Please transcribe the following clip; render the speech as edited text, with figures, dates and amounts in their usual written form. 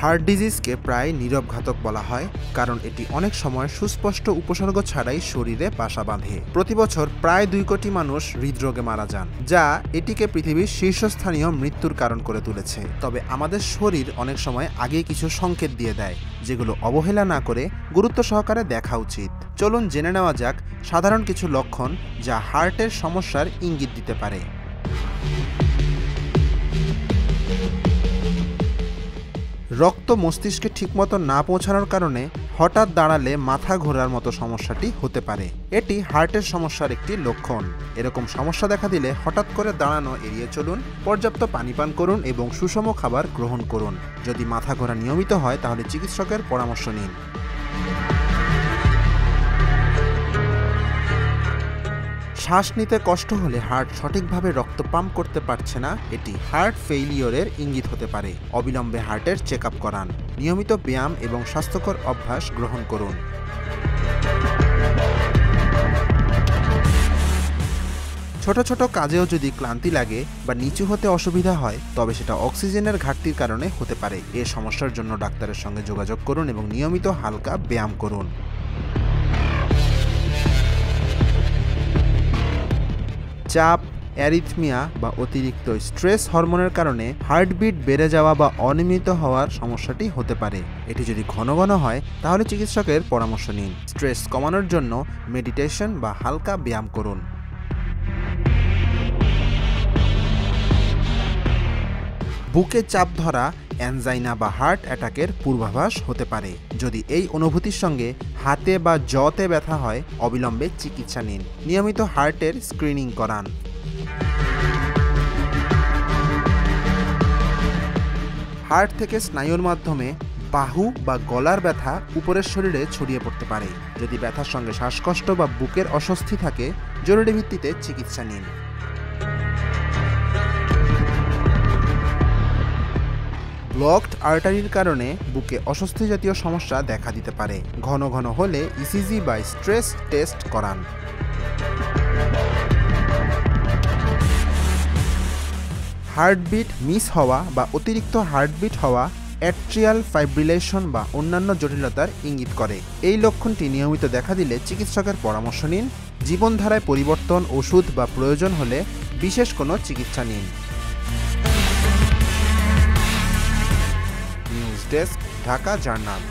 Heart ডিজিজকে প্রায় নীরব ঘাতক বলা হয়, কারণ এটি অনেক সময় সুস্পষ্ট উপসর্গ ছাড়াই শরীরে বাসা বাঁধে। প্রতি বছর প্রায় 2 কোটি মানুষ হৃদরোগে মারা যান, যা এটিকে পৃথিবীর শীর্ষস্থানীয় মৃত্যুর কারণ করে তুলেছে। তবে আমাদের শরীর অনেক সময় আগেই কিছু সংকেত দিয়ে দেয়, যেগুলো অবহেলা না করে গুরুত্ব সহকারে দেখা উচিত। চলুন জেনে নেওয়া যাক সাধারণ কিছু লক্ষণ যা হার্টের সমস্যার ইঙ্গিত দিতে পারে। রক্ত মস্তিষ্কে ঠিকমতো না পৌঁছানোর কারণে হঠাৎ দাঁড়ালে মাথা ঘোরার মতো সমস্যাটি হতে পারে। এটি হার্টের সমস্যার একটি লক্ষণ। এরকম সমস্যা দেখা দিলে হঠাৎ করে দাঁড়ানো এড়িয়ে চলুন, পর্যাপ্ত পানি পান করুন এবং সুষম খাবার গ্রহণ করুন। যদি মাথা ঘোরা নিয়মিত হয় তাহলে চিকিৎসকের পরামর্শ নিন। শ্বাস নিতে কষ্ট হলে হার্ট সঠিকভাবে রক্ত পাম্প করতে পারছে না, এটি হার্ট ফেইলিওরের ইঙ্গিত হতে পারে। অবিলম্বে হার্টের চেক আপ করান। নিয়মিত ব্যায়াম এবং স্বাস্থ্যকর অভ্যাস গ্রহণ করুন। ছোট ছোট কাজেও যদি ক্লান্তি লাগে বা নিচু হতে অসুবিধা হয়, তবে সেটা অক্সিজেনের ঘাটতির কারণে হতে পারে। এই সমস্যার জন্য ডাক্তারের সঙ্গে যোগাযোগ করুন এবং নিয়মিত হালকা ব্যায়াম করুন। চাপ, অ্যারিথমিয়া বা অতিরিক্ত স্ট্রেস হরমোনের কারণে হার্টবিট বেড়ে যাওয়া বা অনিয়মিত হওয়ার সমস্যাটি হতে পারে। এটি যদি ঘন ঘন হয় তাহলে চিকিৎসকের পরামর্শ নিন। স্ট্রেস কমানোর জন্য মেডিটেশন বা হালকা ব্যায়াম করুন। বুকে চাপ ধরা অ্যানজাইনা বা হার্ট অ্যাটাকের পূর্বাভাস হতে পারে। যদি এই অনুভূতির সঙ্গে হাতে বা জতে ব্যথা হয়, অবিলম্বে চিকিৎসা নিন। নিয়মিত হার্টের স্ক্রিনিং করান। হার্ট থেকে স্নায়ুর মাধ্যমে বাহু বা গলার ব্যথা উপরের শরীরে ছড়িয়ে পড়তে পারে। যদি ব্যথার সঙ্গে শ্বাসকষ্ট বা বুকের অস্বস্তি থাকে, জরুরি ভিত্তিতে চিকিৎসা নিন। ব্লকড আর্টারির কারণে বুকে অস্বস্তি জাতীয় সমস্যা দেখা দিতে পারে। ঘন ঘন হলে ইসিজি বা স্ট্রেস টেস্ট করান। হার্টবিট মিস হওয়া বা অতিরিক্ত হার্টবিট হওয়া অ্যাট্রিয়াল ফাইব্রিলেশন বা অন্যান্য জটিলতার ইঙ্গিত করে। এই লক্ষণটি নিয়মিত দেখা দিলে চিকিৎসকের পরামর্শ নিন। জীবনধারায় পরিবর্তন, ওষুধ বা প্রয়োজন হলে বিশেষ কোনো চিকিৎসা নিন। News desk, Dhaka journal.